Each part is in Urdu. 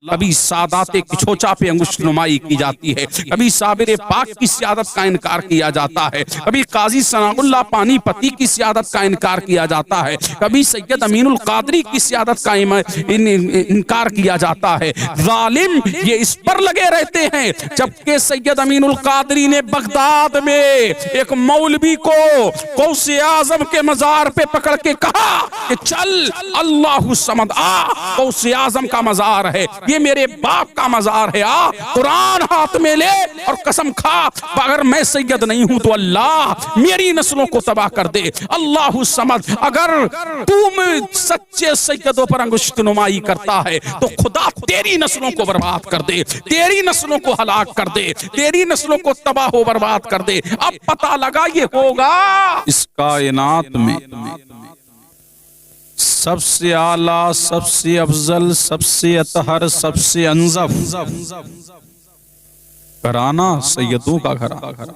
کبھی سادات کچھوچا پہ انگشت نمائی کی جاتی ہے، کبھی صابر پاک کی سیادت کا انکار کیا جاتا ہے، کبھی قاضی ثناء اللہ پانی پتی کی سیادت کا انکار کیا جاتا ہے، کبھی سید امین القادری کی سیادت کا انکار کیا جاتا ہے۔ ظالم یہ اس پر لگے رہتے ہیں، جبکہ سید امین القادری نے بغداد میں ایک مولوی کو غوث اعظم کے مزار پہ پکڑ کے کہا کہ چل اللہ الصمد آ، غوث اعظم کا مزار ہے، یہ میرے باپ کا مزار ہے، آ قرآن ہاتھ میں لے اور قسم کھا اگر میں سید نہیں ہوں تو اللہ میری نسلوں کو تباہ کر دے۔ اللہ الصمد اگر تم سچے سیدوں پر انگشت نمائی کرتا ہے تو خدا تیری نسلوں کو برباد کر دے، تیری نسلوں کو ہلاک کر دے، تیری نسلوں کو تباہ و برباد کر دے۔ اب پتہ لگا یہ ہوگا اس کائنات میں سب سے اعلیٰ، سب سے افضل، سب سے اطہر، سب سے انظف گھرانہ سیدوں کا گھرانہ،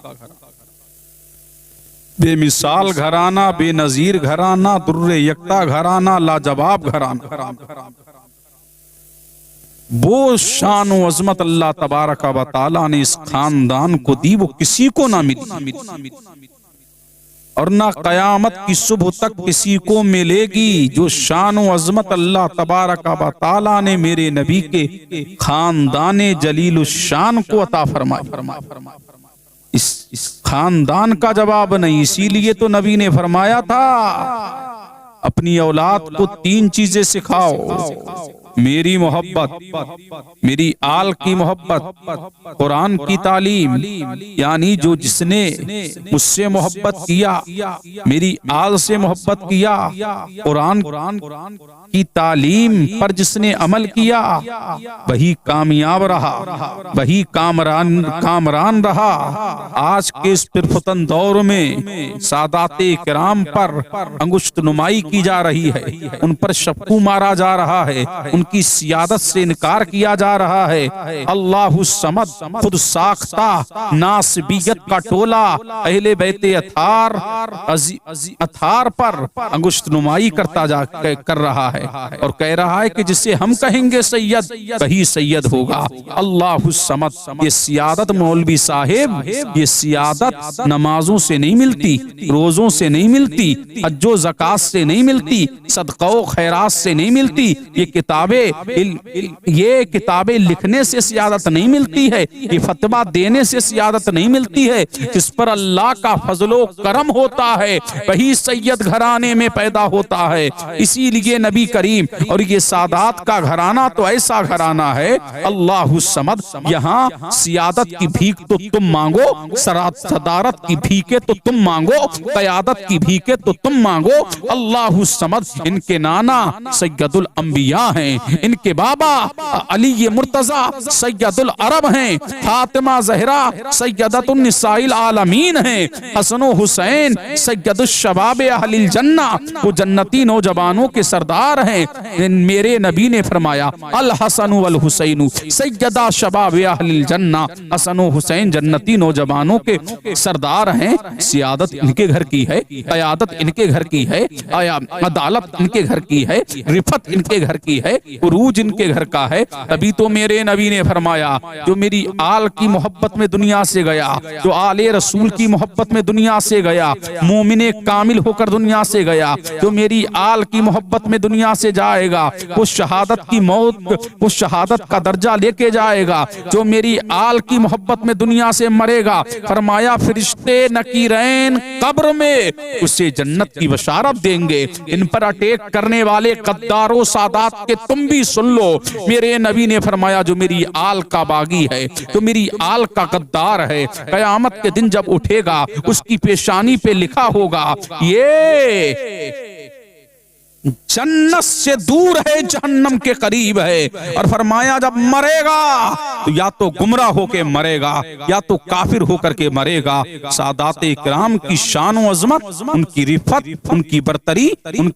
بے مثال گھرانہ، بے نظیر گھرانہ، در یکتا گھرانہ، لاجواب گھرانہ۔ وہ شان و عظمت اللہ تبارک و تعالیٰ نے اس خاندان کو دی، وہ کسی کو نہ ملی اور نہ قیامت کی صبح تک کسی کو ملے گی۔ جو شان و عظمت اللہ تبارک و تعالیٰ نے میرے نبی کے خاندان جلیل الشان کو عطا فرمایا، اس خاندان کا جواب نہیں۔ اسی لیے تو نبی نے فرمایا تھا اپنی اولاد کو 3 چیزیں سکھاؤ، میری محبت، میری آل کی محبت، قرآن کی تعلیم، یعنی جو جس نے مجھ سے محبت کیا، میری آل سے محبت کیا، قرآن کی تعلیم پر جس نے عمل کیا وہی کامیاب رہا، وہی کامران رہا۔ آج کے اس پرفتن دور میں سادات کرام پر انگشت نمائی کی جا رہی ہے، ان پر شپو مارا جا رہا ہے، ان کی سیادت سے انکار کیا جا رہا ہے۔ اللہ الصمد خود ساختہ ناصبیت کا ٹولہ اہل بیت اطہار پر انگشت نمائی کر رہا ہے اور کہہ رہا ہے کہ جسے ہم کہیں گے سید وہی سید ہوگا۔ اللہ الصمد یہ سیادت مولوی صاحب، یہ سیادت نمازوں سے نہیں ملتی، روزوں سے نہیں ملتی، حج و زکات سے نہیں ملتی، صدقہ و خیرات سے نہیں ملتی، یہ کتابیں لکھنے سے سیادت نہیں ملتی ہے، یہ فتویٰ دینے سے سیادت نہیں ملتی ہے۔ جس پر اللہ کا فضل و کرم ہوتا ہے وہی سید گھرانے میں پیدا ہوتا ہے۔ اسی لیے نبی کریم اور یہ سادات کا گھرانہ تو ایسا گھرانہ ہے، اللہ الصمد یہاں سیادت کی بھیک تو تم مانگو، صدارت کی بھیکے تو تم مانگو، قیادت کی بھیکے تو تم مانگو۔ اللہ الصمد ان کے نانا سید الانبیاء ہیں، ان کے بابا علی مرتضی سید العرب ہیں، فاطمہ زہرا سیدۃ النساء العالمین ہیں، حسن و حسین سید الشباب اہل الجنہ وہ جنتی نوجوانوں کے سردار ہیں۔ میرے نبی نے فرمایا الحسن والحسین سیدہ شباب اہل الجنہ، حسن و حسین جنتی نوجوانوں کے سردار ہیں۔ سیادت ان کے گھر کی ہے، قیادت ان کے گھر کی ہے، عدالت ان کے گھر کی ہے، رفت ان کے گھر کی ہے، عروج ان کے گھر کا ہے۔ تبھی تو میرے نبی نے فرمایا جو میری آل کی محبت میں دنیا سے گیا، جو آل رسول کی محبت میں دنیا سے گیا، مومن کامل ہو کر دنیا سے گیا، جو میری آل کی محبت میں دنیا سے جائے گا وہ شہادت کی موت، وہ شہادت کا درجہ لے کے جائے گا۔ جو میری آل کی محبت میں دنیا سے مرے گا، فرمایا فرشتے نکیرین قبر میں اسے جنت کی بشارت دیں گے۔ ان پر اٹیک کرنے والے غداروں سادات کے تم بھی سن لو، میرے نبی نے فرمایا جو میری آل کا باغی ہے، جو میری آل کا غدار ہے، قیامت کے دن جب اٹھے گا اس کی پیشانی پہ لکھا ہوگا یہ جنت سے دور ہے، جہنم کے قریب ہے، اور فرمایا جب مرے گا تو یا تو گمراہ ہو کے مرے گا یا تو کافر ہو کر کے مرے گا۔ سادات کرام کی شان و عظمت، ان کی رفت، ان کی برتری، ان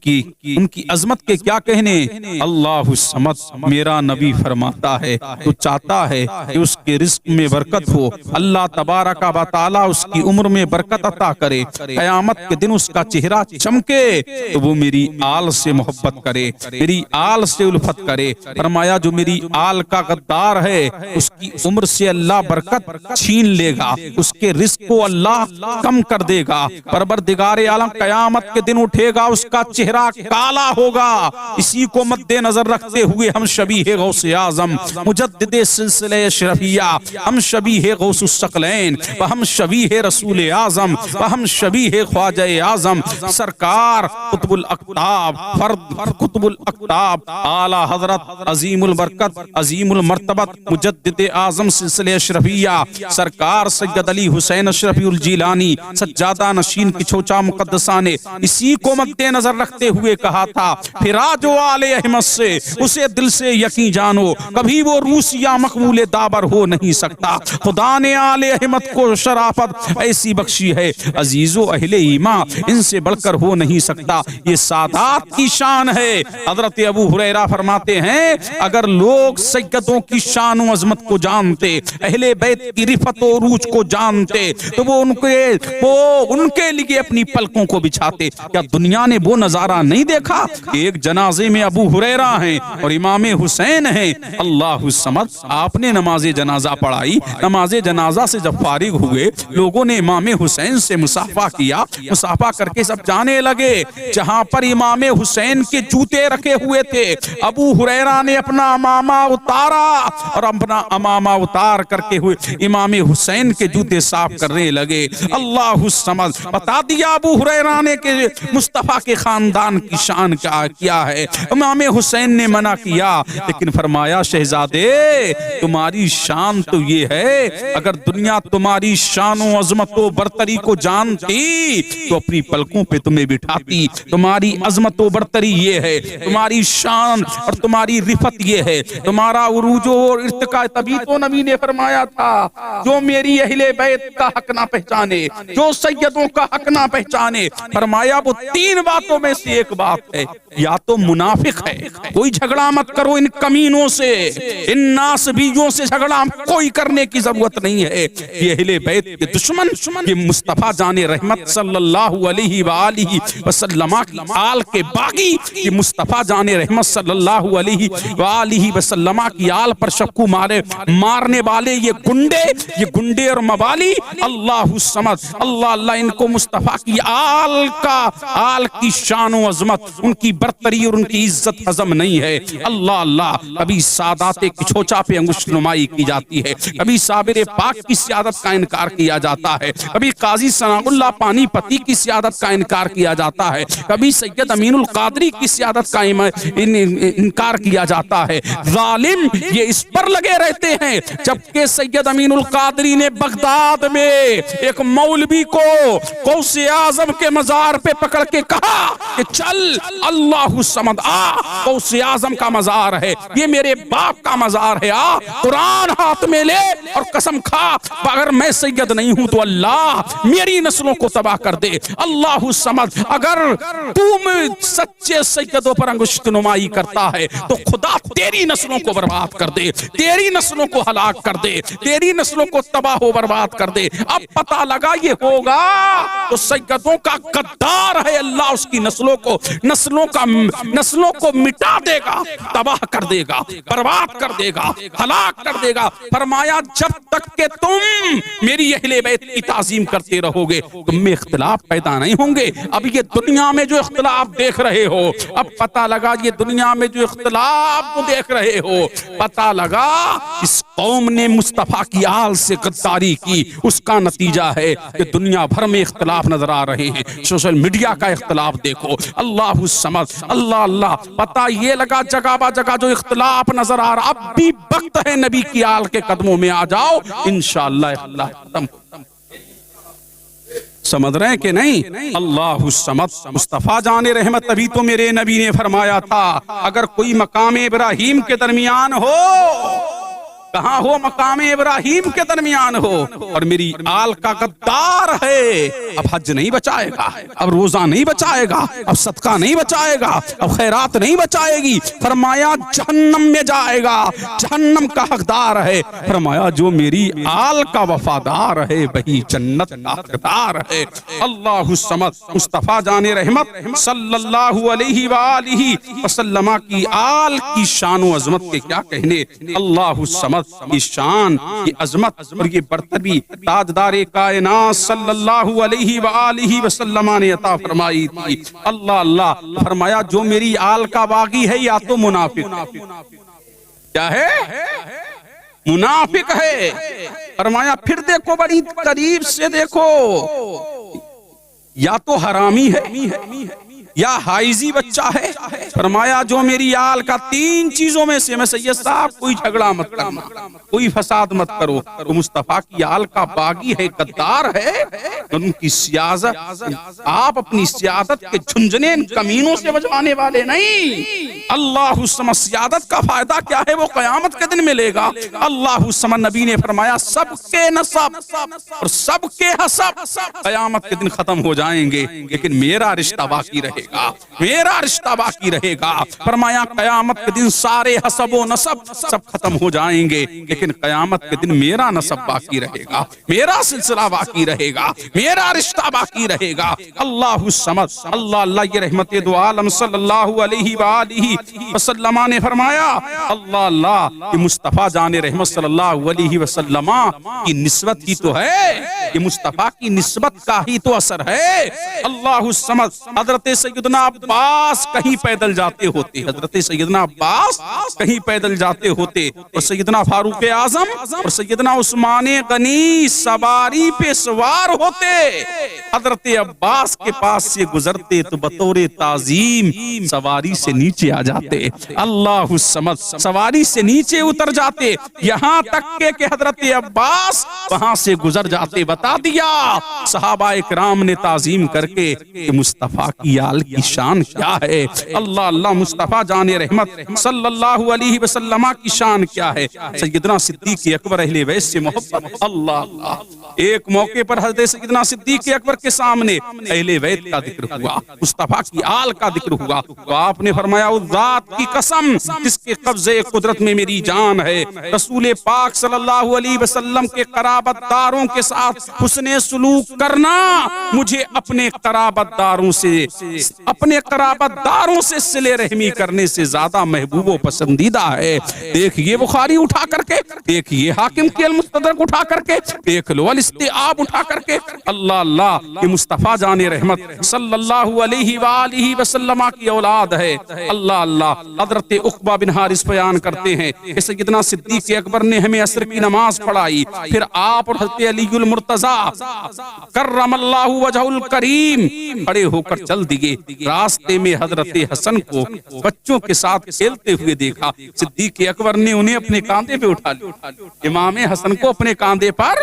کی عظمت کے کیا کہنے۔ اللہ الصمد میرا نبی فرماتا ہے تو چاہتا ہے کہ اس کے رزق میں برکت ہو، اللہ تبارک و تعالی اس کی عمر میں برکت عطا کرے، قیامت کے دن اس کا چہرہ چمکے تو وہ میری آل سے محبت کرے، میری آل سے الفت کرے۔ فرمایا جو میری آل کا غدار ہے اس کی عمر سے اللہ برکت چھین لے گا، اس کے رزق کو اللہ کم کر دے گا۔ پروردگار عالم قیامت کے دن اٹھے گا، اس کا چہرہ کالا ہوگا۔ اسی کو مد نظر رکھتے ہوئے ہم شبیہ غوث اعظم مجدد سلسلہ اشرفیہ، ہم شبیہ غوث الثقلین، ہم شبیہ رسول اعظم، ہم شبیہ خواجہ اعظم سرکار قطب الاقطاب، فرد قطب الاقطاب، اعلی حضرت عظیم البرکت عظیم المرتبت مجدد اعظم سلسلہ اشرفیہ سرکار سید علی حسین اشرفی الجیلانی سجادہ نشین کی چھوچا مقدسہ نے اسی کو مد نظر رکھتے ہوئے کہا تھا، پھرا جو آل احمد سے اسے دل سے یقین جانو، کبھی وہ روسی یا مقبول دابر ہو نہیں سکتا۔ خدا نے آل احمد کو شرافت ایسی بخشی ہے، عزیز و اہل ایمان ان سے بڑھ کر ہو نہیں سکتا، یہ سادات کی شان ہے۔ حضرت ابو ہریرہ فرماتے ہیں اگر لوگ سیدوں کی شان و عظمت کو جانتے، اہل بیت کی رفت و عروج کو جانتے تو وہ ان کے لیے اپنی پلکوں کو بچھاتے۔ کیا دنیا نے وہ نظارہ نہیں دیکھا کہ ایک جنازے میں ابو ہریرہ ہیں اور امام حسین ہیں؟ اللہ الصمد آپ نے نماز جنازہ پڑھائی، نماز جنازہ سے جب فارغ ہوئے لوگوں نے امام حسین سے مصافحہ کیا، مصافحہ کر کے سب جانے لگے۔ جہاں پر امام حسین کے جوتے رکھے ہوئے تھے ابو ہریرہ نے اپنا امامہ اتارا اور اپنا امامہ اتار کر کے ہوئے امام حسین کے جوتے صاف کرنے لگے۔ اللہ الصمد بتا دیا ابو ہریرہ نے کہ مصطفیٰ کے خاندان کی شان کیا ہے۔ امام حسین نے منع کیا لیکن فرمایا شہزادے تمہاری شان تو یہ ہے، اگر دنیا تمہاری شان و عظمت و برتری کو جانتی تو اپنی پلکوں پہ تمہیں بٹھاتی۔ تمہاری عظمت و برتری یہ ہے، تمہاری شان اور تمہاری رفت یہ ہے، تمہارا عروج و ارتقاء۔ تبھی تو نبی نے فرمایا تھا جو میری اہل بیت کا حق نہ پہچانے، جو سیدوں کا حق نہ پہچانے، فرمایا وہ تین باتوں میں سے ایک بات ہے، یا تو منافق ہے۔ کوئی جھگڑا مت کرو ان کمینوں سے، ان ناسبیوں سے جھگڑا کوئی کرنے کی ضرورت نہیں ہے۔ یہ اہل بیت کے دشمن، یہ مصطفیٰ جان رحمت صلی اللہ علیہ وآلہ وسلم کی آل کے باغی، یہ مصطفیٰ جان رحمت صلی اللہ علیہ وآلہ وسلم کی آل پر شکو مارنے والے یہ گنڈے اور موالی، اللہ الصمد اللہ ان کو مصطفیٰ کی آل کی شان و عظمت، ان کی برتری اور ان کی عزت ہضم نہیں ہے۔ اللہ کبھی سادات کی چھوچا پہ انگشت نمائی کی جاتی ہے، کبھی صابر پاک کی سیادت کا انکار کیا جاتا ہے، کبھی قاضی ثناء اللہ پانی پتی کی سیادت کا انکار کیا جاتا ہے، کبھی سید امین القادری کی سیادت کا انکار کیا جاتا ہے۔ ظالم یہ اس پر لگے رہتے ہیں، جبکہ سید امین القادری نے بغداد میں ایک مولوی کو غوث اعظم کے مزار پہ پکڑ کے کہا کہ چل اللہ الصمد آ، غوث اعظم کا مزار ہے، یہ میرے باپ کا مزار ہے، آ قرآن ہاتھ میں لے اور قسم کھا اگر میں سید نہیں ہوں تو اللہ میری نسلوں کو تباہ کر دے۔ اللہ الصمد اگر تم سچے سیدوں پر انگشت نمائی کرتا ہے تو خدا تیری نسلوں کو برباد کر دے، تیری نسلوں کو ہلاک کر دے، تیری نسلوں کو تباہ و برباد کر دے۔ اب پتہ لگا یہ ہوگا تو سیدوں کا غدار ہے، اللہ اس کی نسلوں کو مٹا دے گا، تباہ کر دے گا، برباد کر دے گا، ہلاک کر دے گا۔ فرمایا جب تک کہ تم میری اہل بیت کی تعظیم کرتے رہو گے تم میں اختلاف پیدا نہیں ہوں گے۔ اب یہ دنیا میں جو اختلاف دیکھ رہے ہو، اب پتہ لگا یہ دنیا میں جو اختلاف دیکھ رہے ہو، پتہ لگا اس قوم نے مصطفیٰ کی آل سے غداری کی، اس کا نتیجہ ہے کہ دنیا بھر میں اختلاف نظر آ رہے ہیں۔ سوشل میڈیا کا اختلاف دیکھو، اللہ الصمد اللہ پتہ یہ لگا جگہ با جگہ جو اختلاف نظر آ رہا، اب بھی وقت ہے نبی کی آل کے قدموں میں آ جاؤ، انشاءاللہ اختلاف ختم۔ سمجھ رہے ہیں کہ نہیں؟ اللہ الصمد مصطفیٰ جان رحمت، تبھی تو میرے نبی نے فرمایا تھا اگر کوئی مقام ابراہیم کے درمیان ہو کہاں ہو مقام ابراہیم کے درمیان ہو، اور میری آل کا غدار ہے، اب حج نہیں بچائے گا، اب روزہ نہیں بچائے گا، اب صدقہ نہیں بچائے گا، اب خیرات نہیں بچائے گی، فرمایا جہنم میں جائے گا، جہنم کا حقدار ہے، فرمایا جو میری آل کا وفادار ہے وہی جنت کا حقدار ہے۔ اللہ الصمد، مصطفیٰ جان رحمت صلی اللہ علیہ وآلہ وسلم کی آل کی شان و عظمت کے کیا کہنے۔ اللہ الصمد کی شان، کی عظمت اور یہ برتری تاجدار کائنات صلی اللہ علیہ وآلہ وسلم نے عطا فرمائی تھی۔ اللہ اللہ، فرمایا جو میری آل کا باغی ہے یا تو منافق، کیا ہے؟ منافق ہے۔ فرمایا پھر دیکھو بڑی قریب سے دیکھو، یا تو حرامی ہے یا حائزی بچہ ہے۔ فرمایا جو میری آل کا تین چیزوں میں سے، میں سید صاحب کوئی جھگڑا مت کرنا، کوئی فساد مت کرو، تو مصطفیٰ کی آل کا باغی ہے، غدار ہے، ان کی سیاست آپ اپنی سیادت کے جھنجھنے کمینوں سے بجوانے والے نہیں۔ اللہ الصمد، سیادت کا فائدہ کیا ہے وہ قیامت کے دن ملے گا۔ اللہ الصمد، نبی نے فرمایا سب کے نسب اور سب کے حسب قیامت کے دن ختم ہو جائیں گے، لیکن میرا رشتہ باقی رہے گا، میرا رشتہ باقی رہے گا۔ فرمایا قیامت کے دن سارے حسب و نسب سب ختم ہو جائیں گے، لیکن قیامت کے دن میرا نسب باقی رہے گا، میرا سلسلہ باقی رہے گا، میرا رشتہ باقی رہے گا۔ اللہ الصمد، اللہ اللہ، یہ رحمت دو عالم صلی اللہ علیہ وآلہ وسلم نے فرمایا، اللہ اللہ، یہ مصطفیٰ جان رحمت صلی اللہ علیہ وسلم کی نسبت ہی تو ہے، یہ مصطفیٰ کی نسبت کا ہی تو اثر ہے۔ اللہ الصمد، حضرت سیدنا عباس کہیں پیدل جاتے ہوتے، حضرت سیدنا عباس کہیں پیدل جاتے ہوتے، اور سیدنا فاروق اعظم اور سیدنا عثمان غنی سواری پہ سوار ہوتے، حضرت عباس کے پاس سے گزرتے تو بطور تعظیم سواری سے نیچے آ جاتے۔ اللہ الصمد، سواری سے نیچے اتر جاتے، یہاں تک کہ حضرت عباس وہاں سے گزر جاتے۔ بتا دیا صحابہ اکرام نے تعظیم کر کے کہ مصطفیٰ کی آل کی شان کیا ہے۔ اللہ اللہ، مصطفیٰ جان رحمت صلی اللہ علیہ وسلم کی شان کیا ہے۔ سیدنا صدیق اکبر اہل بیت سے محبت، اللہ اللہ، ایک موقع پر حضرت سیدنا صدیق اکبر کے سامنے اہل بیت کا ذکر ہوا، مصطفیٰ کی آل کا ذکر ہوا، تو آپ نے فرمایا اس ذات کی قسم جس کے قبضے قدرت میں میری جان ہے، رسول پاک صلی اللہ علیہ وسلم کے قرابت داروں کے ساتھ حسن سلوک کرنا مجھے اپنے قرابت داروں سے صلہ رحمی کرنے سے زیادہ محبوب و پسندیدہ ہے۔ دیکھیے بخاری اٹھا کر کے، دیکھیے حاکم کی المستدرک اٹھا کر کے، دیکھ لو الاستیعاب اٹھا کر کے۔ اللہ اللہ، یہ مصطفیٰ جان رحمت صلی اللہ علیہ وآلہ وسلم کی اولاد ہے۔ اللہ اللہ، حضرت عقبہ بن حارث بیان کرتے ہیں کہ سیدنا صدیق اکبر نے ہمیں عصر کی نماز پڑھائی، پھر آپ اور حضرت علی المرتضی کرم اللہ وجہ الکریم کھڑے ہو کر چل دیے۔ راستے میں حضرت حسن کو بچوں کے ساتھ کھیلتے ہوئے دیکھا، صدیق اکبر نے انہیں اپنے کاندھے پہ اٹھا لیا، امام حسن کو اپنے کاندھے پر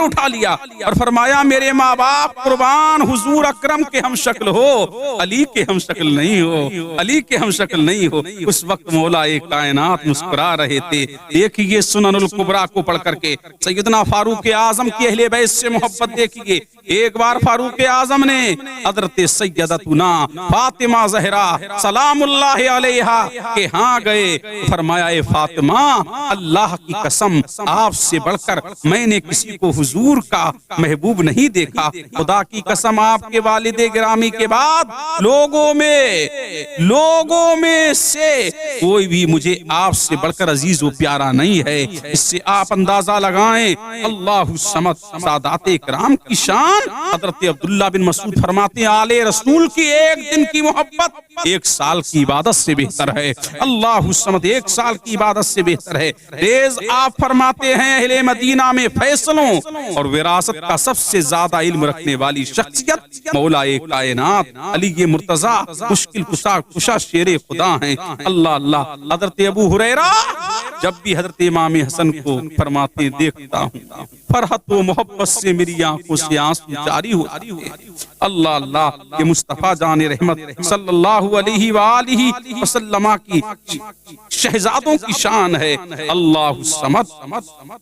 اٹھا لیا اور فرمایا میرے ماں باپ قربان، حضور اکرم کے ہم شکل ہو، علی کے ہم شکل نہیں ہو، علی کے ہم شکل نہیں ہو۔ اس وقت مولا کائنات مسکرا رہے تھے۔ دیکھیے سنن الکبریٰ کو پڑھ کر کے سیدنا فاروق اعظم کی اہل بیت سے محبت دیکھیے۔ ایک بار فاروق اعظم نے حضرت سیدتنا فاطمہ زہرا سلام اللہ علیہا کے ہاں گئے، فرمایا اے فاطمہ، اللہ کی قسم آپ سے بڑھ کر میں نے کسی کو حضور کا محبوب نہیں دیکھا، خدا کی قسم آپ کے والد گرامی کے بعد لوگوں میں سے کوئی بھی مجھے آپ سے بڑھ کر عزیز و پیارا نہیں ہے۔ اس سے آپ اندازہ لگائیں اللہ الصمد، سادات اکرام کی شان۔ حضرت عبداللہ بن مسعود فرماتے ہیں آل رسول کی ایک دن کی محبت 1 سال کی عبادت سے بہتر ہے۔ اللہ الصمد، 1 سال کی عبادت سے بہتر ہے۔ ریز آپ فرماتے ہیں اہل مدینہ میں فیصلوں اور وراثت کا سب سے زیادہ علم رکھنے والی شخصیت مولا کائنات علی مرتضی مشکل کشا شیر خدا ہیں۔ اللہ اللہ، حضرت ابو ہریرہ جب بھی حضرت امام حسن کو فرماتے دیکھتا ہوں فرحت و محبت سے میری آنکھوں سے آنسو جاری ہوتے ہیں۔ اللہ اللہ، یہ مصطفیٰ جان رحمت صلی اللہ علیہ وآلہ وسلم کی شہزادوں کی شان ہے۔ اللہ الصمد۔